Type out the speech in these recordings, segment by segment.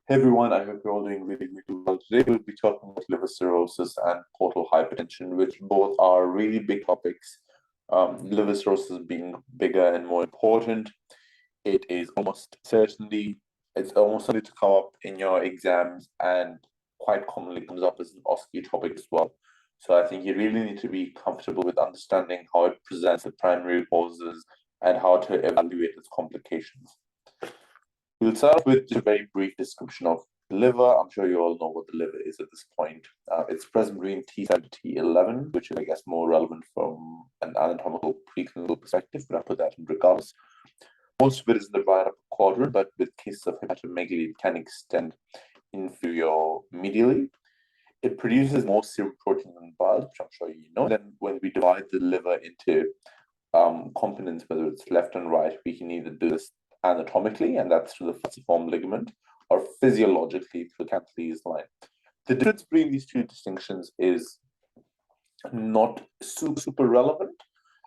Hey everyone, I hope you're all doing really, really well. Today we'll be talking about liver cirrhosis and portal hypertension, which both are really big topics. Liver cirrhosis being bigger and more important. It is it's almost certain to come up in your exams and quite commonly comes up as an OSCE topic as well. So I think you really need to be comfortable with understanding how it presents the primary causes and how to evaluate its complications. We'll start with just a very brief description of the liver. I'm sure you all know what the liver is at this point. It's present between T7 to T11, which is, I guess, more relevant from an anatomical preclinical perspective, but I'll put that in regardless. Most of it is in the right upper quadrant, but with cases of hepatomegaly, it can extend inferior medially. It produces more serum protein than bile, which I'm sure you know. Then when we divide the liver into components, whether it's left and right, we can either do this anatomically, and that's through the falciform ligament, or physiologically through the Cantley's line. The difference between these two distinctions is not super relevant.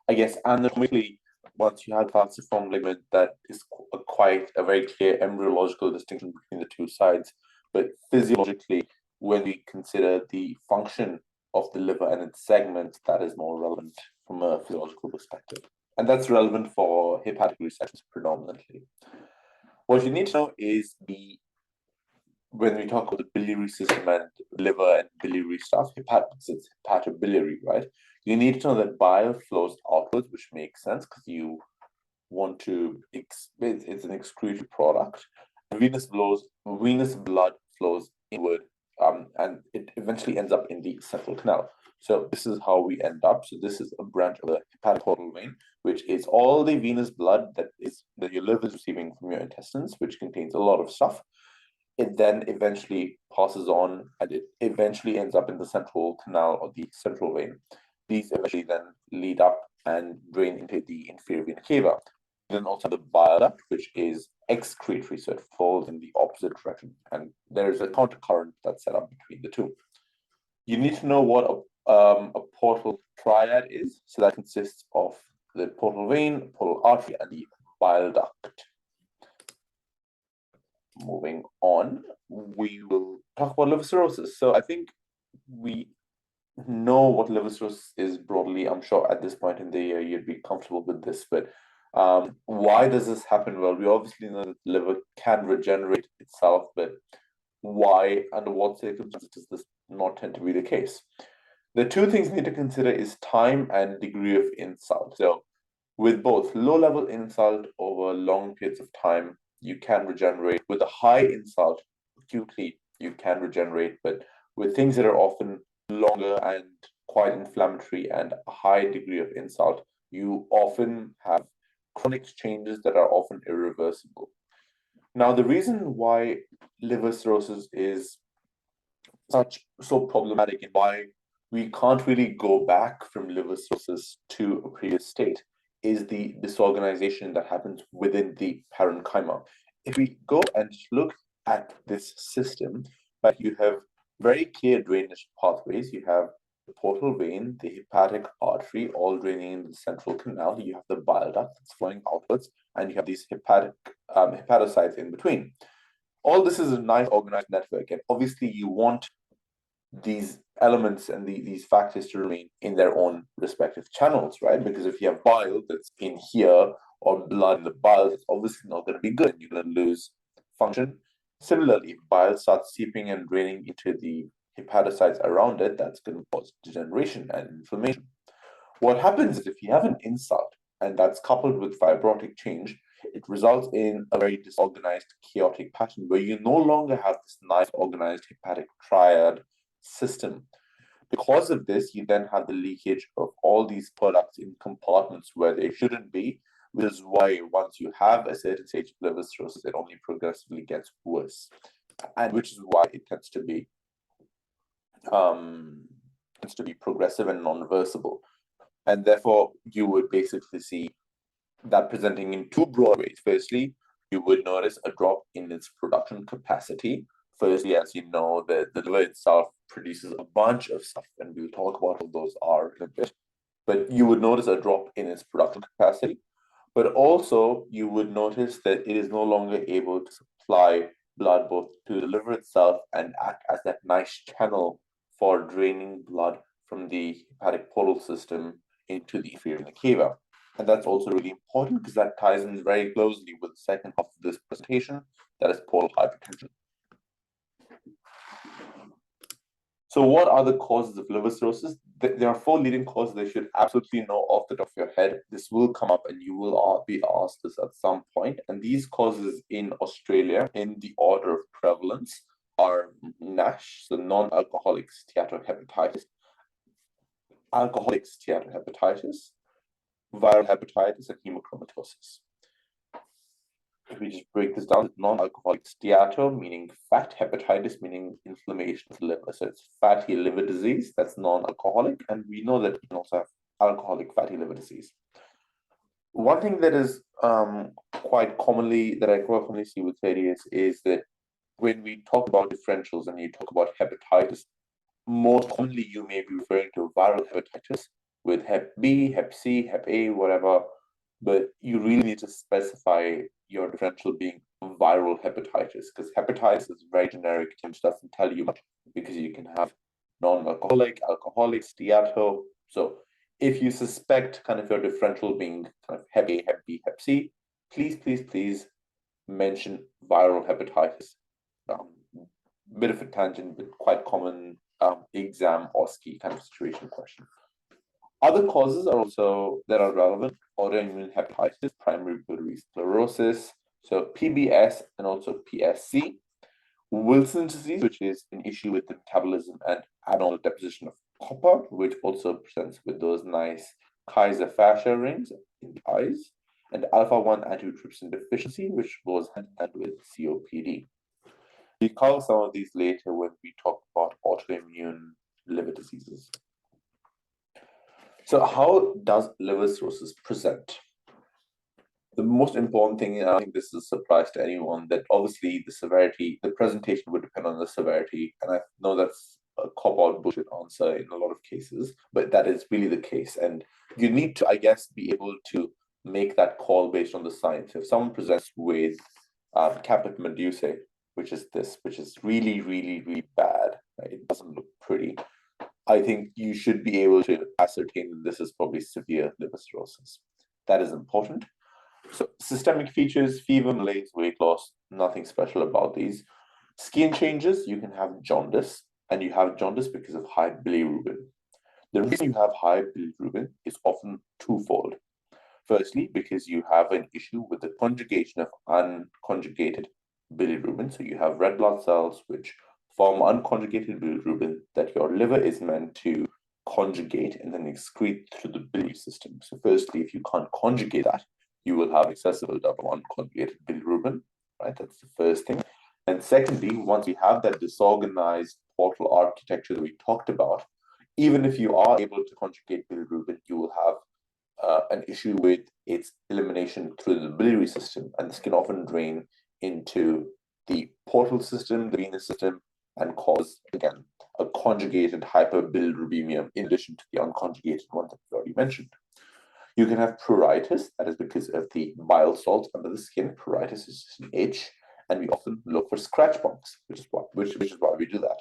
I guess anatomically, once you have falciform ligament, that is quite a very clear embryological distinction between the two sides. But physiologically, when we consider the function of the liver and its segments, that is more relevant from a physiological perspective. And that's relevant for hepatic resections predominantly. What you need to know is when we talk about the biliary system and liver and biliary stuff, it's hepatobiliary, right? You need to know that bile flows outwards, which makes sense because you want to, it's an excretory product. Venous blood flows inward, and it eventually ends up in the central canal. So this is how we end up. So this is a branch of the hepatic portal vein, which is all the venous blood that your liver is receiving from your intestines, which contains a lot of stuff. It then eventually passes on, and it eventually ends up in the central canal or the central vein. These eventually then lead up and drain into the inferior vena cava. Then also the bile duct, which is excretory, so it falls in the opposite direction, and there's a countercurrent that's set up between the two. You need to know what a portal triad is. So that consists of the portal vein, portal artery, and the bile duct. Moving on, we will talk about liver cirrhosis. So I think we know what liver cirrhosis is broadly. I'm sure at this point in the year you'd be comfortable with this, but why does this happen? Well, we obviously know that the liver can regenerate itself, but why, under what circumstances does this not tend to be the case? The two things you need to consider is time and degree of insult. So with both low-level insult over long periods of time, you can regenerate. With a high insult, acutely, you can regenerate, but with things that are often longer and quite inflammatory and a high degree of insult, you often have chronic changes that are often irreversible. Now, the reason why liver cirrhosis is so problematic and why we can't really go back from liver cirrhosis to a previous state is the disorganization that happens within the parenchyma. If we go and look at this system, but you have very clear drainage pathways. You have the portal vein, the hepatic artery, all draining in the central canal. You have the bile duct that's flowing outwards, and you have these hepatocytes in between. All this is a nice organized network, and obviously you want these elements and these factors to remain in their own respective channels, right? Because if you have bile that's in here or blood in the bile, it's obviously not going to be good. You're going to lose function. Similarly, if bile starts seeping and draining into the hepatocytes around it, that's going to cause degeneration and inflammation. What happens is if you have an insult and that's coupled with fibrotic change, it results in a very disorganized, chaotic pattern where you no longer have this nice organized hepatic triad system. Because of this, you then have the leakage of all these products in compartments where they shouldn't be, which is why once you have a certain stage of liver cirrhosis, it only progressively gets worse, and which is why it tends to be progressive and non-reversible. And therefore, you would basically see that presenting in two broad ways. Firstly, you would notice a drop in its production capacity. Firstly, as you know, the liver itself produces a bunch of stuff, and we'll talk about what those are in a bit. But you would notice a drop in its production capacity. But also, you would notice that it is no longer able to supply blood both to the liver itself and act as that nice channel for draining blood from the hepatic portal system into the inferior vena cava. And that's also really important because that ties in very closely with the second half of this presentation, that is portal hypertension. So what are the causes of liver cirrhosis? There are 4 leading causes they should absolutely know off the top of your head. This will come up and you will be asked this at some point. And these causes in Australia, in the order of prevalence, are NASH, so non-alcoholic steatohepatitis, alcoholic steatohepatitis, viral hepatitis, and hemochromatosis. If we just break this down, non-alcoholic steato, meaning fat, hepatitis, meaning inflammation of the liver. So it's fatty liver disease, that's non-alcoholic, and we know that you can also have alcoholic fatty liver disease. One thing that is quite commonly see with theriates is that when we talk about differentials and you talk about hepatitis, most commonly you may be referring to viral hepatitis with Hep B, Hep C, Hep A, whatever, but you really need to specify your differential being viral hepatitis, because hepatitis is very generic and doesn't tell you much, because you can have non-alcoholic, alcoholic, steato. So if you suspect kind of your differential being kind of Hep A, Hep B, Hep C, please mention viral hepatitis. Bit of a tangent, but quite common exam or ski kind of situation question. Other causes are also that are relevant: autoimmune hepatitis, primary biliary sclerosis, so PBS and also PSC, Wilson's disease, which is an issue with the metabolism and abnormal deposition of copper, which also presents with those nice Kaiser fascia rings in the eyes, and alpha-1 antitrypsin deficiency, which goes hand in hand with COPD. We cover some of these later when we talk about autoimmune liver diseases. So how does liver cirrhosis present? The most important thing, and I think this is a surprise to anyone, that obviously the severity, the presentation would depend on the severity, and I know that's a cop-out bullshit answer in a lot of cases, but that is really the case, and you need to, I guess, be able to make that call based on the science. If someone presents with caput medusae, which is this, which is really bad, right? It doesn't look pretty, I think you should be able to ascertain that this is probably severe liver cirrhosis. That is important. So systemic features: fever, malaise, weight loss, nothing special about these. Skin changes: you can have jaundice, and you have jaundice because of high bilirubin. The reason you have high bilirubin is often twofold. Firstly, because you have an issue with the conjugation of unconjugated bilirubin. So you have red blood cells which form unconjugated bilirubin that your liver is meant to conjugate and then excrete through the biliary system. So firstly, if you can't conjugate that, you will have excessive buildup of unconjugated bilirubin, right? That's the first thing. And secondly, once you have that disorganized portal architecture that we talked about, even if you are able to conjugate bilirubin, you will have an issue with its elimination through the biliary system, and this can often drain into the portal system, the venous system, and cause, again, a conjugated hyperbilirubemia in addition to the unconjugated one that we already mentioned. You can have pruritus, that is because of the bile salts under the skin. Pruritus is just an itch, and we often look for scratch marks, which is why we do that.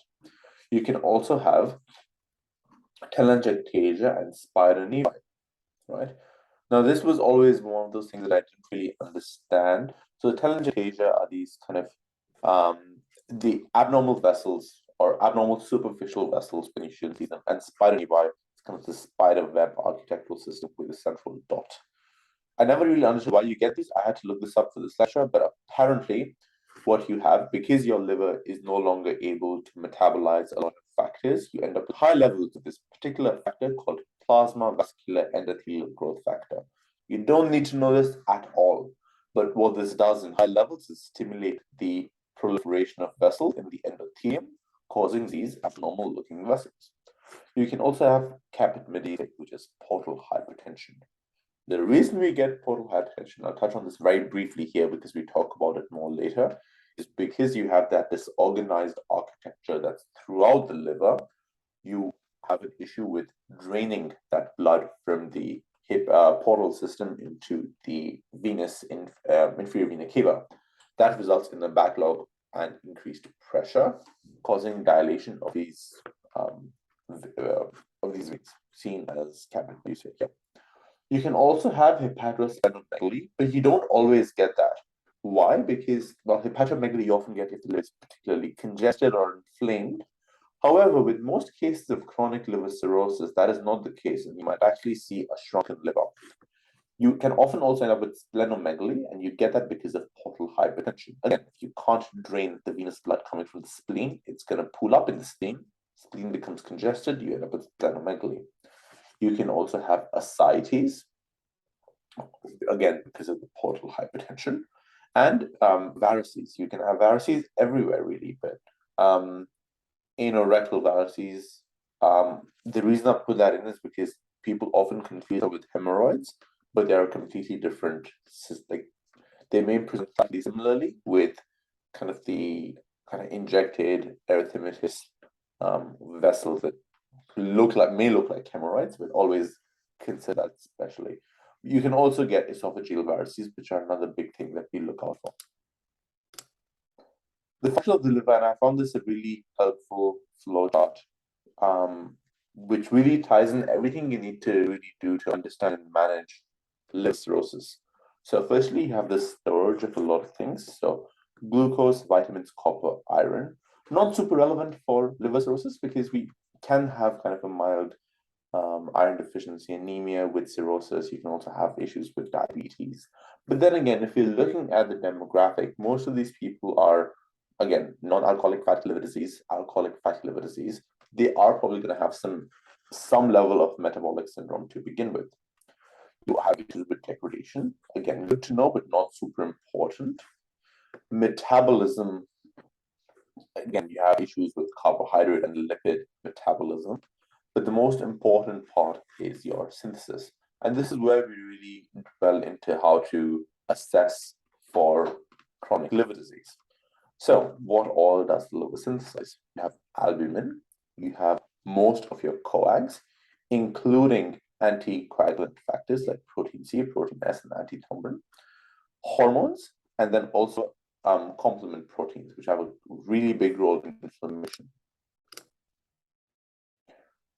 You can also have telangiectasia and spider nevi, right? Now, this was always one of those things that I didn't really understand. So telangiectasia are these kind of the abnormal vessels or abnormal superficial vessels when you shouldn't see them, and spider nevi is kind of the spider web architectural system with a central dot. I never really understood why you get these. I had to look this up for this lecture, but apparently what you have, because your liver is no longer able to metabolize a lot of factors, you end up with high levels of this particular factor called plasma vascular endothelial growth factor. You don't need to know this at all, but what this does in high levels is stimulate the proliferation of vessels in the endothelium, causing these abnormal looking vessels. You can also have caput medusae, which is portal hypertension. The reason we get portal hypertension, I'll touch on this very briefly here because we talk about it more later, is because you have that disorganized architecture that's throughout the liver. You have an issue with draining that blood from the portal system into the venous inferior vena cava. That results in a backlog and increased pressure, causing dilation of these veins, seen as capillaries here. You can also have hepatosplenomegaly, but you don't always get that. Why? Because, well, hepatomegaly you often get if the liver is particularly congested or inflamed. However, with most cases of chronic liver cirrhosis, that is not the case, and you might actually see a shrunken liver. You can often also end up with splenomegaly, and you get that because of portal hypertension. Again, if you can't drain the venous blood coming from the spleen, it's going to pool up in the spleen. Spleen becomes congested, you end up with splenomegaly. You can also have ascites, again, because of the portal hypertension, and varices. You can have varices everywhere, really, but anorectal varices. The reason I put that in is because people often confuse it with hemorrhoids, but they are completely different. Like, they may present slightly similarly with kind of the injected erythematous vessels that may look like hemorrhoids, but always consider that specially. You can also get esophageal varices, which are another big thing that we look out for. The function of the liver, and I found this a really helpful flow chart, which really ties in everything you need to really do to understand and manage liver cirrhosis. So firstly, you have the storage of a lot of things. So glucose, vitamins, copper, iron. Not super relevant for liver cirrhosis because we can have kind of a mild iron deficiency anemia with cirrhosis. You can also have issues with diabetes. But then again, if you're looking at the demographic, most of these people are, again, non-alcoholic fatty liver disease, alcoholic fatty liver disease. They are probably going to have some level of metabolic syndrome to begin with. You have issues with degradation. Again, good to know, but not super important. Metabolism. Again, you have issues with carbohydrate and lipid metabolism. But the most important part is your synthesis. And this is where we really dwell into how to assess for chronic liver disease. So what all does the liver synthesize? You have albumin, you have most of your coags, including anticoagulant factors like protein C, protein S, and antithrombin, hormones, and then also complement proteins, which have a really big role in inflammation.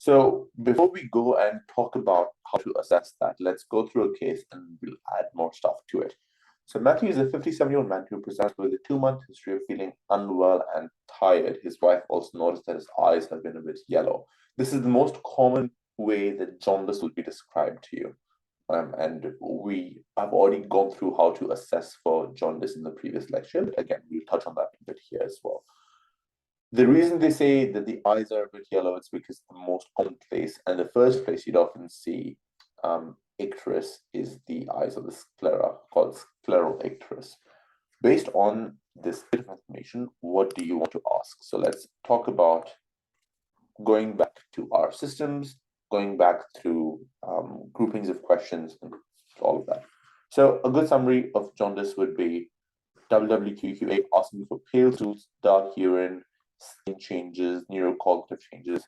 So before we go and talk about how to assess that, let's go through a case and we'll add more stuff to it. So Matthew is a 57-year-old man who presents with a 2-month history of feeling unwell and tired. His wife also noticed that his eyes have been a bit yellow. This is the most common way that jaundice will be described to you. And we have already gone through how to assess for jaundice in the previous lecture. But again, we'll touch on that a bit here as well. The reason they say that the eyes are a bit yellow is because the most common place, and the first place you'd often see icterus is the eyes of the sclera, called scleral icterus. Based on this bit of information, what do you want to ask? So let's talk about going back to our systems, going back through groupings of questions and all of that. So a good summary of jaundice would be WWQQA asking for pale stools, dark urine, skin changes, neurocognitive changes,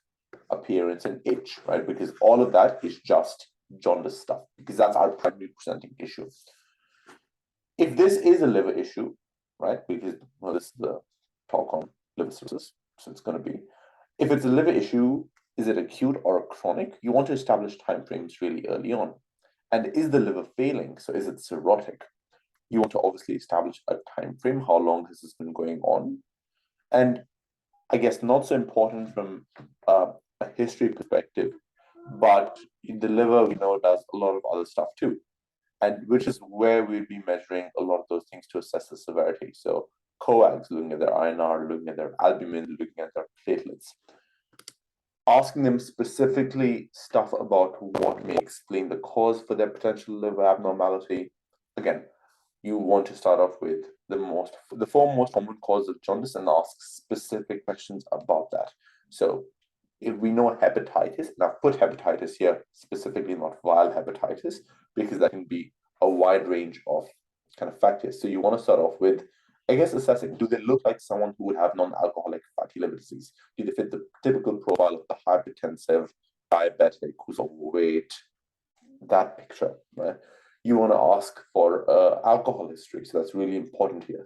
appearance, and itch, right? Because all of that is just jaundice stuff, because that's our primary presenting issue. If this is a liver issue, right, because this is the talk on liver cirrhosis, so it's going to be, if it's a liver issue, is it acute or chronic? You want to establish timeframes really early on. And is the liver failing? So is it cirrhotic? You want to obviously establish a time frame. How long has this been going on? And I guess not so important from a history perspective, but the liver, we know, does a lot of other stuff too, and which is where we'd be measuring a lot of those things to assess the severity. So coags, looking at their INR, looking at their albumin, looking at their platelets, asking them specifically stuff about what may explain the cause for their potential liver abnormality. Again, you want to start off with the 4 most common causes of jaundice and ask specific questions about that. So if we know hepatitis, and I've put hepatitis here specifically, not viral hepatitis, because that can be a wide range of kind of factors. So you want to start off with, I guess, assessing, do they look like someone who would have non-alcoholic fatty liver disease? Do they fit the typical profile of the hypertensive, diabetic, who's overweight, that picture, right? You want to ask for alcohol history. So that's really important here.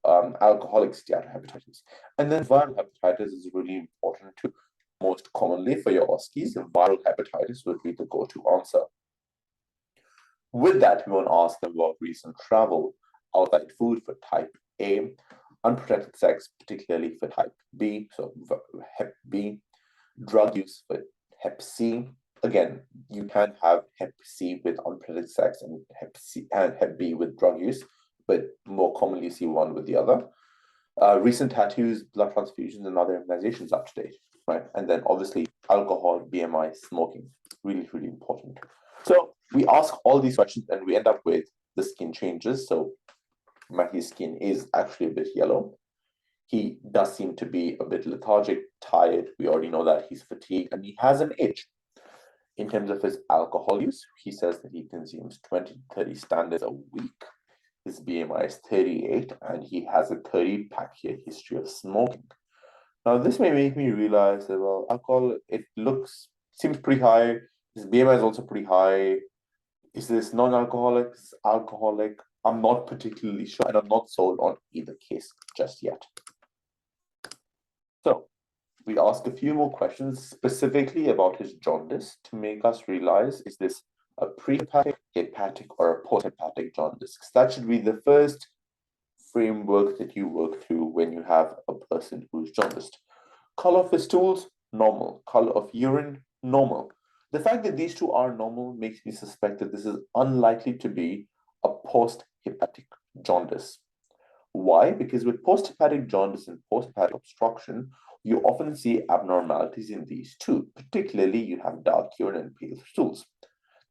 Alcoholic steatohepatitis. And then viral hepatitis is really important too. Most commonly for your OSCEs, viral hepatitis would be the go-to answer. With that, we want to ask them about recent travel, outside food for type A, unprotected sex, particularly for type B, so Hep B, drug use for Hep C. Again, you can have Hep C with unprotected sex and Hep C and Hep B with drug use, but more commonly you see one with the other. Recent tattoos, blood transfusions, and other immunizations up to date, right? And then obviously alcohol, BMI, smoking, really, really important. So we ask all these questions and we end up with the skin changes. So Matthew's skin is actually a bit yellow. He does seem to be a bit lethargic, tired. We already know that he's fatigued and he has an itch. In terms of his alcohol use, he says that he consumes 20 to 30 standards a week. His BMI is 38 and he has a 30-pack-year history of smoking. Now, this may make me realize that, well, alcohol, seems pretty high. His BMI is also pretty high. Is this non-alcoholic? Is this alcoholic? I'm not particularly sure, and I'm not sold on either case just yet. So, we ask a few more questions specifically about his jaundice to make us realize, is this a pre-hepatic, hepatic, or a post-hepatic jaundice? Because that should be the first framework that you work through when you have a person who's jaundiced. Color of his stools, normal. Color of urine, normal. The fact that these two are normal makes me suspect that this is unlikely to be a post-hepatic jaundice. Why? Because with post-hepatic jaundice and post-hepatic obstruction, you often see abnormalities in these two. Particularly, you have dark urine and pale stools.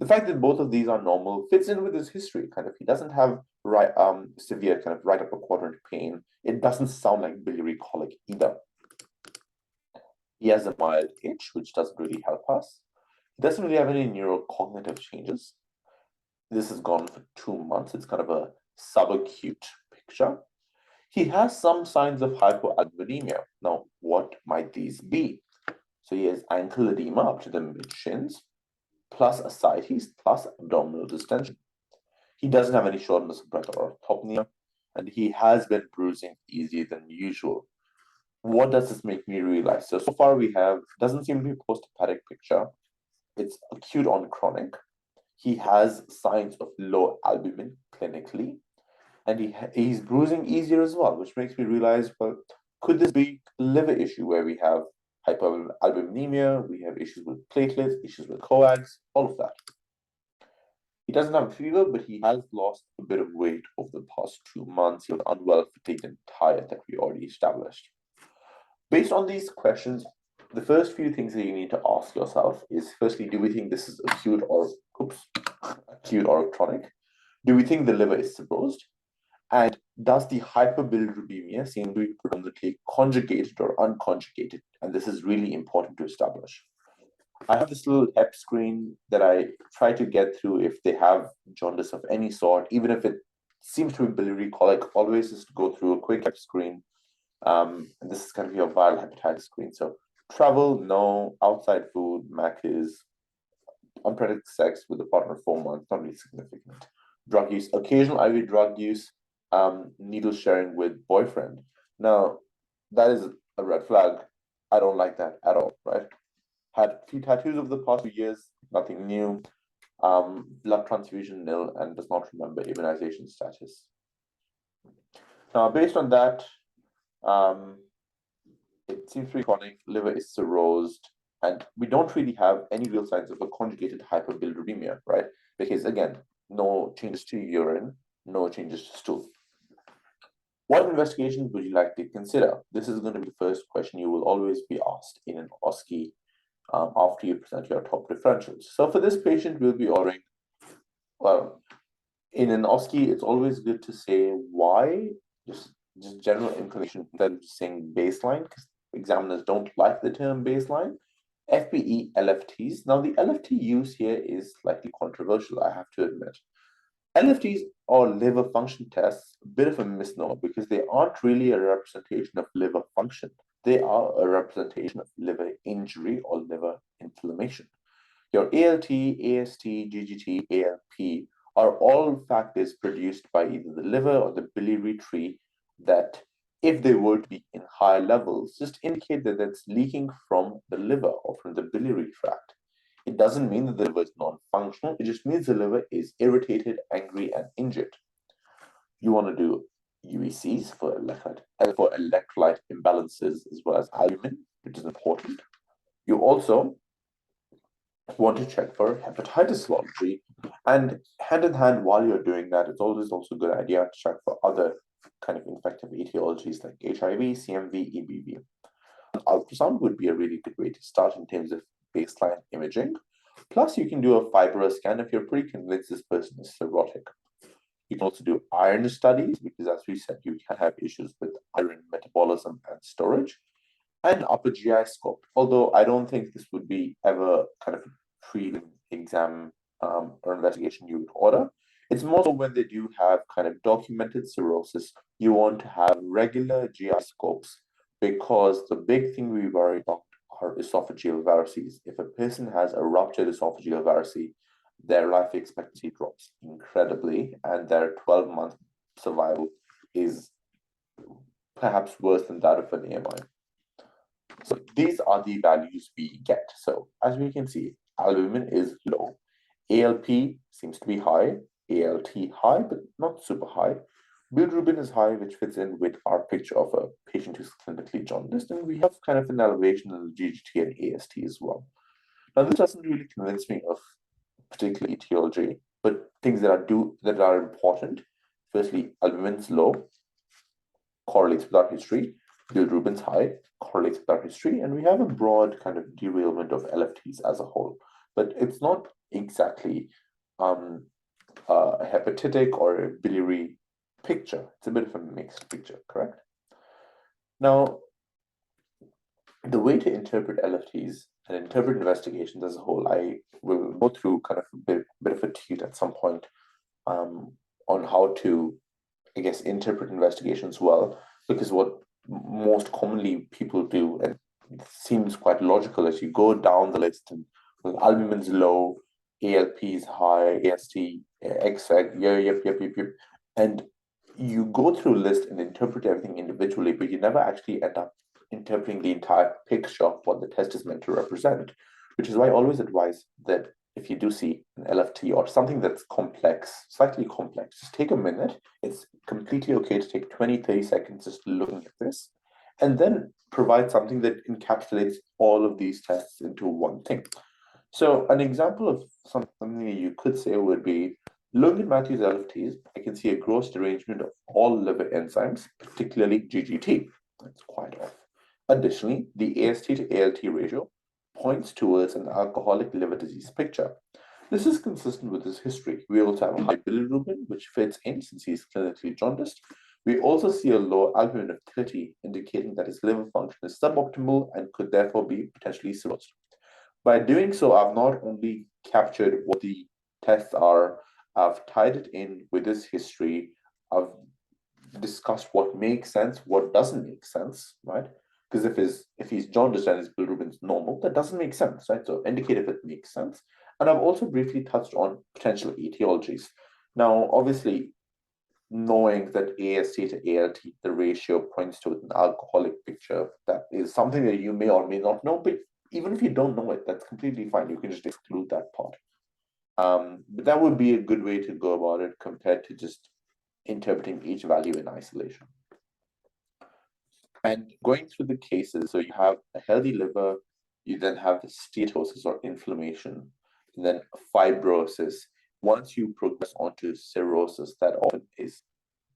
The fact that both of these are normal fits in with his history. He doesn't have severe right upper quadrant pain. It doesn't sound like biliary colic either. He has a mild itch, which doesn't really help us. He doesn't really have any neurocognitive changes. This has gone for 2 months. It's kind of a subacute picture. He has some signs of hypoalbuminemia. Now, what might these be? So he has ankle edema up to the mid-shins, plus ascites, plus abdominal distension. He doesn't have any shortness of breath or orthopnea, and he has been bruising easier than usual. What does this make me realize? So far we have, doesn't seem to be a post-hepatic picture. It's acute on chronic. He has signs of low albumin clinically, and he's bruising easier as well, which makes me realize, well, could this be a liver issue where we have hyperalbuminemia, we have issues with platelets, issues with coags, all of that. He doesn't have a fever, but he has lost a bit of weight over the past 2 months. He was unwell, fatigued, and tired that we already established. Based on these questions, the first few things that you need to ask yourself is, firstly, do we think this is acute or chronic? Do we think the liver is cirrhosed? And does the hyperbilirubinemia seem to be predominantly conjugated or unconjugated? And this is really important to establish. I have this little Hep screen that I try to get through if they have jaundice of any sort, even if it seems to be biliary colic, always just go through a quick Hep screen. And this is going to be a viral hepatitis screen. So travel, no. Outside food, Mac's, unprotected sex with a partner 4 months, not really significant. Drug use, occasional IV drug use, needle sharing with boyfriend. Now, that is a red flag. I don't like that at all, right? Had a few tattoos over the past 2 years, nothing new. Blood transfusion nil, and does not remember immunization status. Now, based on that, it seems to be chronic, liver is cirrhosed, and we don't really have any real signs of a conjugated hyperbilirubinemia, right? Because again, no changes to urine, no changes to stool. What investigations would you like to consider? This is going to be the first question you will always be asked in an OSCE after you present your top differentials. So for this patient, we'll be ordering, well, in an OSCE, it's always good to say why, just general information instead of just saying baseline, because examiners don't like the term baseline. FPE LFTs. Now, the LFT use here is slightly controversial, I have to admit. LFTs or liver function tests, a bit of a misnomer because they aren't really a representation of liver function. They are a representation of liver injury or liver inflammation. Your ALT, AST, GGT, ALP are all factors produced by either the liver or the biliary tree that, if they were to be in higher levels, just indicate that that's leaking from the liver or from the biliary tract. It doesn't mean that the liver is non-functional. It just means the liver is irritated, angry, and injured. You want to do UECs for electrolyte imbalances as well as albumin, which is important. You also want to check for hepatitis serology, and hand in hand while you're doing that, it's always also a good idea to check for other kind of infective etiologies like HIV, CMV, EBV. Ultrasound would be a really good way to start in terms of baseline imaging. Plus, you can do a FibroScan if you're pretty convinced this person is cirrhotic. You can also do iron studies because, as we said, you can have issues with iron metabolism and storage, and upper GI scope. Although I don't think this would be ever kind of a pre-exam or investigation you would order. It's more so when they do have kind of documented cirrhosis, you want to have regular GI scopes, because the big thing we worry about are esophageal varices. If a person has a ruptured esophageal varice, their life expectancy drops incredibly, and their 12-month survival is perhaps worse than that of an AMI. So these are the values we get. So as we can see, albumin is low. ALP seems to be high. ALT high, but not super high. Bilirubin is high, which fits in with our picture of a patient who's clinically jaundiced. And we have kind of an elevation in the GGT and AST as well. Now, this doesn't really convince me of particular etiology, but things that are important. Firstly, albumin's low, correlates with our history. Bilirubin's high, correlates with our history, and we have a broad kind of derailment of LFTs as a whole. But it's not exactly a hepatitic or a biliary picture. It's a bit of a mixed picture, correct? Now, the way to interpret LFTs and interpret investigations as a whole, I will go through kind of a bit of a tweet at some point on how to, I guess, interpret investigations well, because what most commonly people do, and it seems quite logical, as you go down the list and albumin's low, ALP is high, AST, XFAG, yep, and you go through a list and interpret everything individually, but you never actually end up interpreting the entire picture of what the test is meant to represent, which is why I always advise that if you do see an LFT or something that's complex, slightly complex, just take a minute. It's completely okay to take 20, 30 seconds just looking at this, and then provide something that encapsulates all of these tests into one thing. So an example of something you could say would be, looking at Matthew's LFTs, I can see a gross derangement of all liver enzymes, particularly GGT. That's quite off. Additionally, the AST to ALT ratio points towards an alcoholic liver disease picture. This is consistent with his history. We also have a high bilirubin, which fits in since he's clinically jaundiced. We also see a low albumin of 30, indicating that his liver function is suboptimal and could therefore be potentially cirrhotic. By doing so, I've not only captured what the tests are, I've tied it in with his history, I've discussed what makes sense, what doesn't make sense, right? Because if he's jaundiced and his bilirubin is normal, that doesn't make sense, right? So indicate if it makes sense. And I've also briefly touched on potential etiologies. Now, obviously, knowing that AST to ALT, the ratio points to an alcoholic picture, that is something that you may or may not know, but even if you don't know it, that's completely fine. You can just exclude that part. But that would be a good way to go about it compared to just interpreting each value in isolation. And going through the cases, so you have a healthy liver, you then have the steatosis or inflammation, and then fibrosis. Once you progress onto cirrhosis, that often is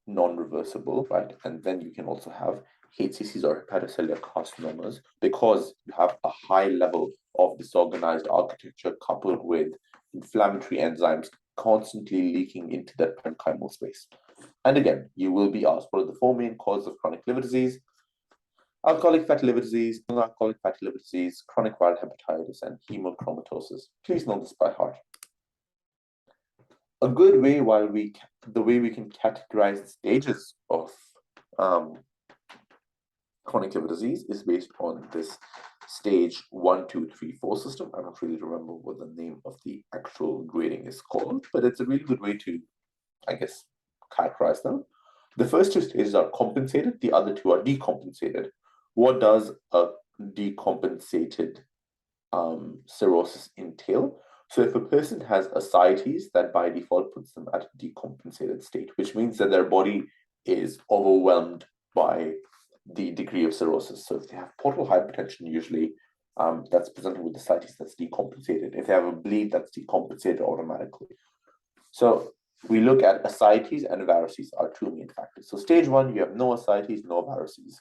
non-reversible, right? And then you can also have HCCs or hepatocellular carcinomas, because you have a high level of disorganized architecture coupled with inflammatory enzymes constantly leaking into that parenchymal space. And again, you will be asked, what are the four main causes of chronic liver disease? Alcoholic fatty liver disease, non-alcoholic fatty liver disease, chronic viral hepatitis, and hemochromatosis. Please know this by heart. A good way, the way we can categorize the stages of chronic liver disease is based on this stage 1, 2, 3, 4 system. I don't really remember what the name of the actual grading is called, but it's a really good way to, I guess, characterize them. The first two stages are compensated, the other two are decompensated. What does a decompensated cirrhosis entail? So if a person has ascites, that by default puts them at a decompensated state, which means that their body is overwhelmed by the degree of cirrhosis. So if they have portal hypertension, usually that's presented with ascites that's decompensated. If they have a bleed, that's decompensated automatically. So we look at ascites and varices are two main factors. So stage 1, you have no ascites, no varices.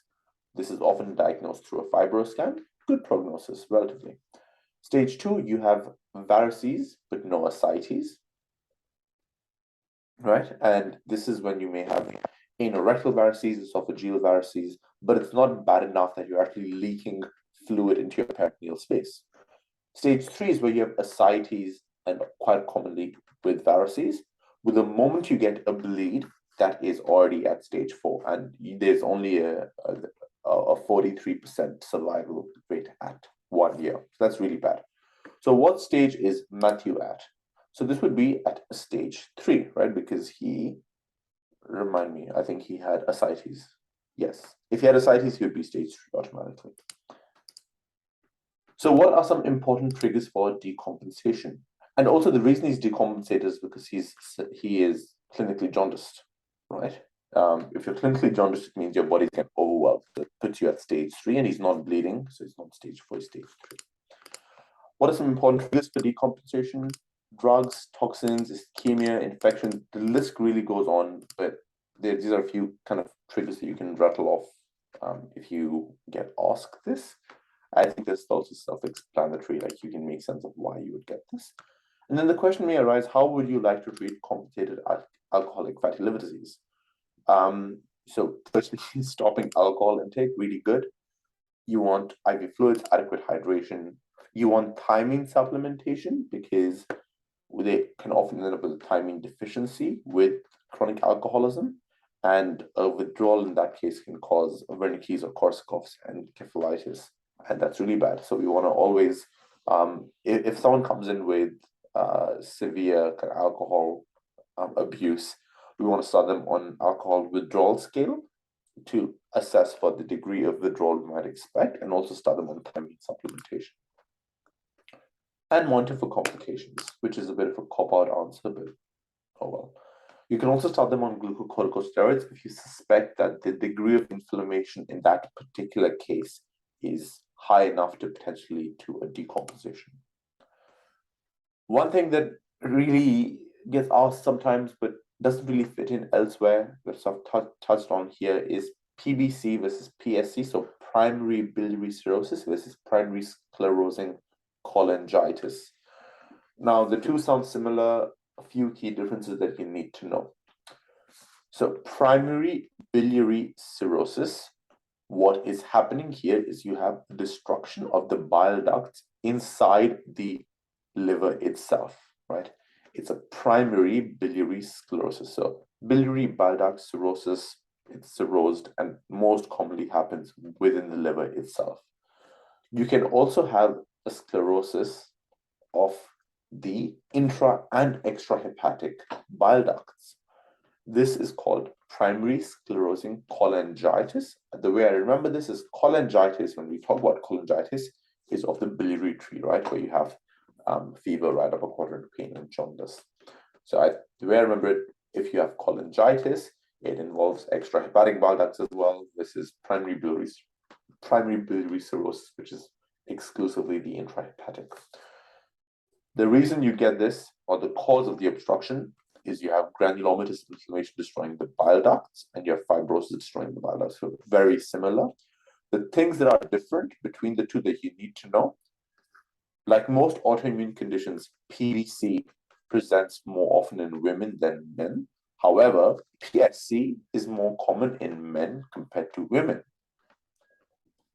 This is often diagnosed through a fibroscan. Good prognosis, relatively. Stage 2, you have varices, but no ascites, right? And this is when you may have anorectal varices, esophageal varices, but it's not bad enough that you're actually leaking fluid into your peritoneal space. Stage 3 is where you have ascites and quite commonly with varices. With the moment you get a bleed, that is already at stage 4, and there's only a 43% survival rate at 1 year. So that's really bad. So what stage is Matthew at? So this would be at stage 3, right? Because remind me, I think he had ascites. Yes. If he had ascites, he would be stage 3 automatically. So what are some important triggers for decompensation? And also the reason he's decompensated is because he is clinically jaundiced, right? If you're clinically jaundiced, it means your body's getting overwhelmed. That puts you at stage 3, and he's not bleeding, so it's not stage 4, stage 3. What are some important triggers for decompensation? Drugs, toxins, ischemia, infection. The list really goes on, but these are a few kind of triggers that you can rattle off if you get asked this. I think this is also self-explanatory, like you can make sense of why you would get this. And then the question may arise, how would you like to treat complicated alcoholic fatty liver disease? So firstly, stopping alcohol intake, really good. You want IV fluids, adequate hydration. You want thiamine supplementation because they can often end up with a thiamine deficiency with chronic alcoholism, and a withdrawal in that case can cause Wernicke's or Korsakoff's and encephalitis, and that's really bad. So we want to always, if someone comes in with severe alcohol abuse, we want to start them on alcohol withdrawal scale to assess for the degree of withdrawal we might expect, and also start them on thiamine supplementation. And monitor for complications, which is a bit of a cop-out answer, but oh well. You can also start them on glucocorticosteroids if you suspect that the degree of inflammation in that particular case is high enough to potentially lead to a decompensation. One thing that really gets asked sometimes, but doesn't really fit in elsewhere, that I've touched on here, is PBC versus PSC, so primary biliary cirrhosis versus primary sclerosing cholangitis. Now, the two sound similar, a few key differences that you need to know. So primary biliary cirrhosis, what is happening here is you have destruction of the bile ducts inside the liver itself, right? It's a primary biliary sclerosis. So biliary bile duct cirrhosis, it's cirrhosed and most commonly happens within the liver itself. You can also have a sclerosis of the intra and extrahepatic bile ducts. This is called primary sclerosing cholangitis. The way I remember this is cholangitis, when we talk about cholangitis, is of the biliary tree, right? Where you have fever, right upper quadrant pain, and jaundice. So the way I remember it, if you have cholangitis, it involves extrahepatic bile ducts as well. This is primary biliary cirrhosis, which is exclusively the intrahepatic. The reason you get this, or the cause of the obstruction, is you have granulomatous inflammation destroying the bile ducts, and you have fibrosis destroying the bile ducts. So very similar. The things that are different between the two that you need to know, like most autoimmune conditions, PBC presents more often in women than men. However, PSC is more common in men compared to women.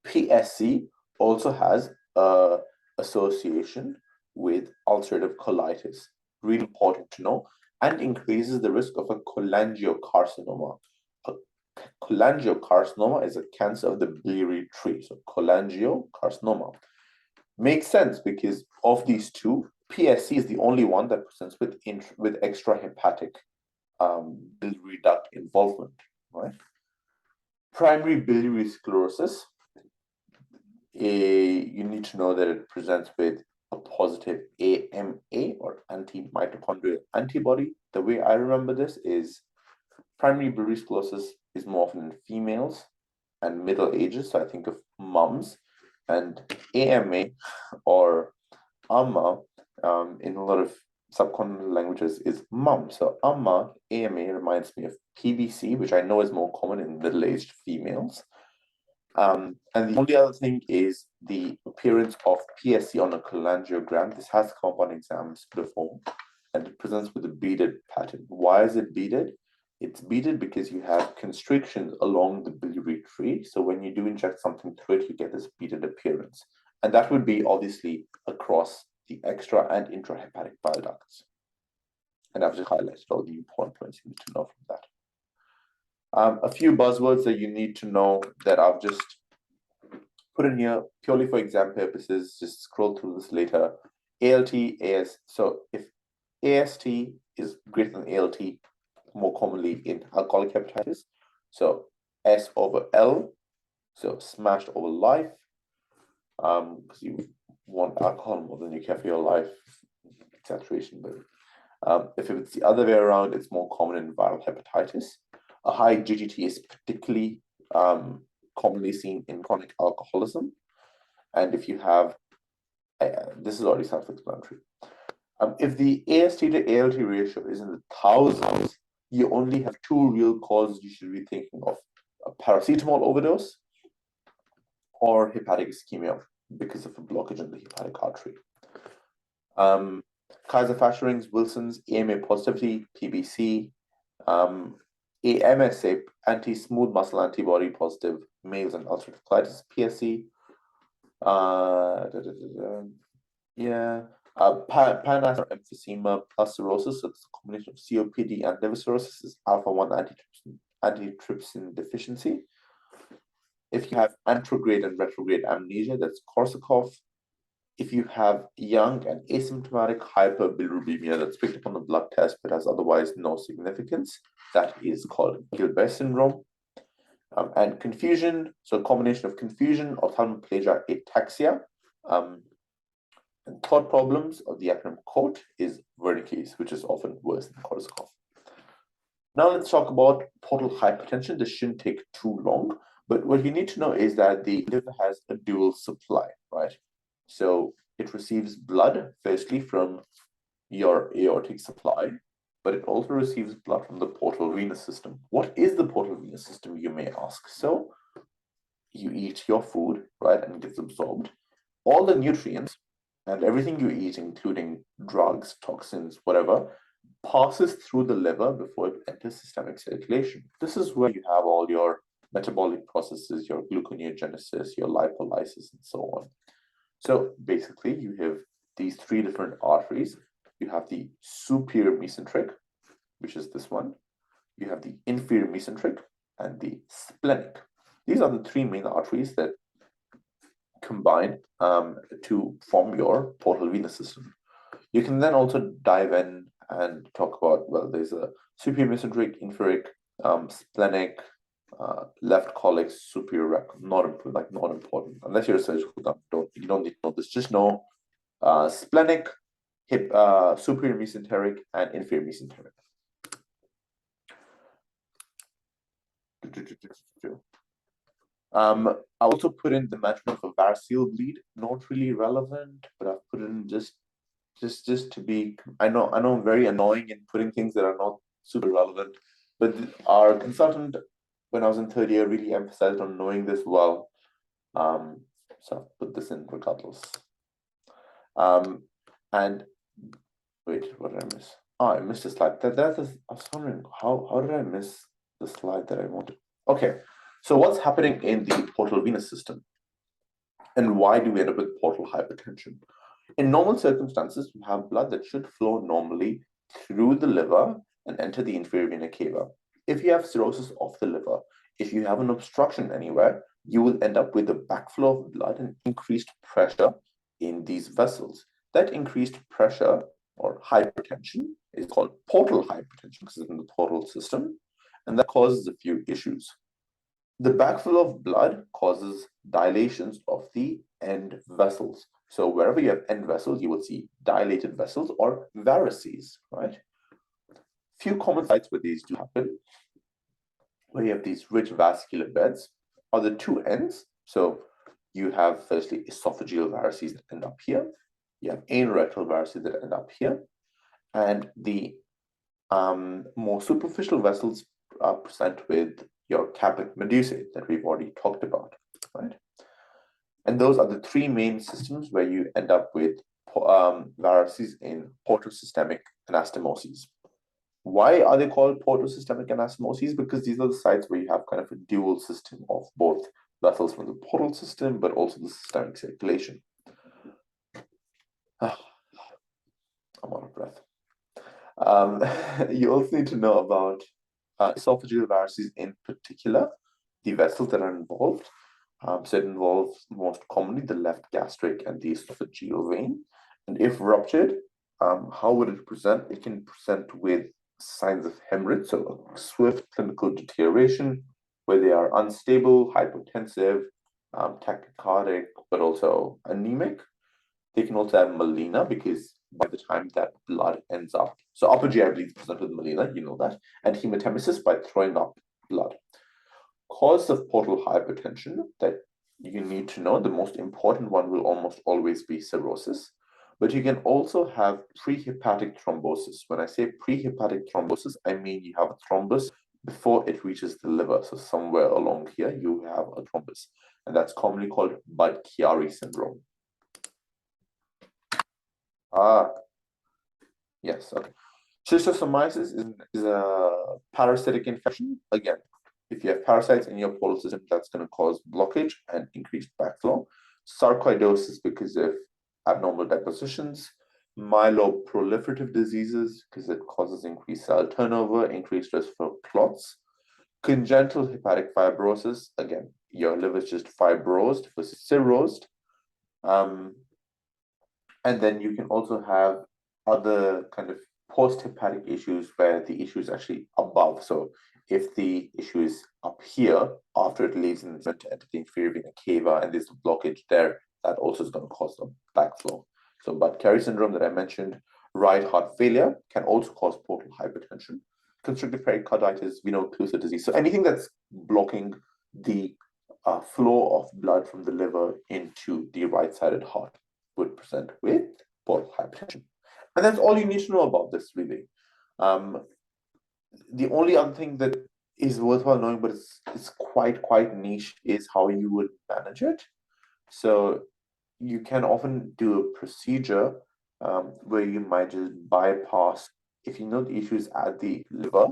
PSC also has an association with ulcerative colitis, really important to know, and increases the risk of a cholangiocarcinoma. A Cholangiocarcinoma is a cancer of the biliary tree. So cholangiocarcinoma makes sense because of these two, PSC is the only one that presents with extrahepatic biliary duct involvement, right? Primary biliary sclerosis, you need to know that it presents with a positive AMA or anti-mitochondrial antibody. The way I remember this is primary biliary sclerosis is more often in females and middle ages, so I think of mums, and AMA or AMA in a lot of subcontinental languages is mum. So AMA reminds me of PBC, which I know is more common in middle-aged females. And the only other thing is the appearance of PSC on a cholangiogram. This has come up on exams before, and it presents with a beaded pattern. Why is it beaded? It's beaded because you have constrictions along the biliary tree. So when you do inject something through it, you get this beaded appearance. And that would be obviously across the extra and intrahepatic bile ducts. And I've just highlighted all the important points you need to know from that. A few buzzwords that you need to know that I've just put in here purely for exam purposes. Just scroll through this later. ALT, AS. So if AST is greater than ALT, more commonly in alcoholic hepatitis. So S over L, so smashed over life, because you want alcohol more than you care for your life, saturation. But if it's the other way around, it's more common in viral hepatitis. A high GGT is particularly commonly seen in chronic alcoholism. And if you have, this is already self-explanatory. If the AST to ALT ratio is in the thousands, you only have two real causes you should be thinking of: a paracetamol overdose or hepatic ischemia because of a blockage in the hepatic artery. Kaiser-Fatschring's, Wilson's, AMA positivity, PBC, AMSA, anti-smooth muscle antibody positive, males and ulcerative colitis, PSC. Pan-associated emphysema plus cirrhosis, so it's a combination of COPD and liver cirrhosis, is alpha-1 antitrypsin deficiency. If you have anterograde and retrograde amnesia, that's Korsakoff. If you have young and asymptomatic hyperbilirubemia that's picked up on the blood test but has otherwise no significance, that is called Gilbert syndrome. And confusion, so a combination of confusion, ophthalmoplegia, ataxia, and thought problems of the acronym COAT is Wernicke's, which is often worse than Korsakoff. Now let's talk about portal hypertension. This shouldn't take too long, but what you need to know is that the liver has a dual supply, right? So it receives blood, firstly, from your aortic supply, but it also receives blood from the portal venous system. What is the portal venous system, you may ask? So you eat your food, right, and it gets absorbed. All the nutrients and everything you eat, including drugs, toxins, whatever, passes through the liver before it enters systemic circulation. This is where you have all your metabolic processes, your gluconeogenesis, your lipolysis, and so on. So basically, you have these three different arteries. You have the superior mesenteric, which is this one. You have the inferior mesenteric and the splenic. These are the three main arteries that combine to form your portal venous system. You can then also dive in and talk about, well, there's a superior mesenteric, inferior, splenic, left colic, superior, not important. Unless you're a surgical doctor, you don't need to know this. Just know splenic, superior mesenteric, and inferior mesenteric. I also put in the management of a variceal bleed. Not really relevant, but I've put in just to be. I know I'm very annoying in putting things that are not super relevant, but our consultant, when I was in third year, really emphasized on knowing this well. So I've put this in regardless. And wait, what did I miss? Oh, I missed a slide. I was wondering how did I miss the slide that I wanted? Okay, so what's happening in the portal venous system, and why do we end up with portal hypertension? In normal circumstances, we have blood that should flow normally through the liver and enter the inferior vena cava. If you have cirrhosis of the liver, if you have an obstruction anywhere, you will end up with a backflow of blood and increased pressure in these vessels. That increased pressure or hypertension is called portal hypertension because it's in the portal system, and that causes a few issues. The backflow of blood causes dilations of the end vessels. So wherever you have end vessels, you will see dilated vessels or varices, right? Few common sites where these do happen, where you have these rich vascular beds, are the two ends. So you have firstly esophageal varices that end up here. You have anorectal varices that end up here. And the more superficial vessels present with your capillary medusae that we've already talked about, right? And those are the three main systems where you end up with varices in portosystemic anastomoses. Why are they called portosystemic anastomoses? Because these are the sites where you have kind of a dual system of both vessels from the portal system, but also the systemic circulation. I'm out of breath. You also need to know about esophageal varices in particular, the vessels that are involved. So it involves most commonly the left gastric and the esophageal vein. And if ruptured, how would it present? It can present with signs of hemorrhage, so a swift clinical deterioration where they are unstable, hypotensive, tachycardic, but also anemic. They can also have melena because by the time that blood ends up, so upper GI bleeds present with melena, you know that, and hematemesis by throwing up blood. Cause of portal hypertension that you need to know, the most important one will almost always be cirrhosis, but you can also have prehepatic thrombosis. When I say prehepatic thrombosis, I mean you have a thrombus before it reaches the liver. So somewhere along here, you have a thrombus, and that's commonly called Budd-Chiari syndrome. Yes, okay. Schistosomiasis is a parasitic infection. Again, if you have parasites in your portal system, that's going to cause blockage and increased backflow. Sarcoidosis because of abnormal depositions. Myeloproliferative diseases because it causes increased cell turnover, increased risk for clots. Congenital hepatic fibrosis, again, your liver is just fibrosed versus cirrhosed. And then you can also have other kind of post-hepatic issues where the issue is actually above. So if the issue is up here, after it leaves and to enter the inferior vena cava and there's a blockage there, that also is going to cause the backflow. So Budd-Chiari syndrome that I mentioned, right heart failure can also cause portal hypertension. Constrictive pericarditis, veno-occlusive disease. So anything that's blocking the flow of blood from the liver into the right-sided heart would present with portal hypertension. And that's all you need to know about this, really. The only other thing that is worthwhile knowing, but it's quite niche, is how you would manage it. So you can often do a procedure where you might just bypass, if you know the issue is at the liver,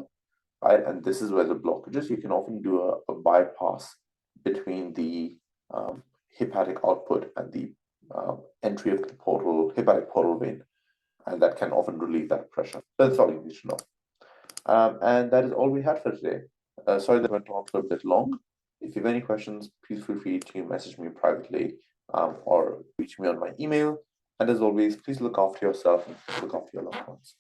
right, and this is where the blockage is, you can often do a bypass between the hepatic output and the entry of the hepatic portal vein, and that can often relieve that pressure. That's all you need to know. And that is all we had for today. Sorry that went on for a bit long. If you have any questions, please feel free to message me privately or reach me on my email. And as always, please look after yourself and look after your loved ones.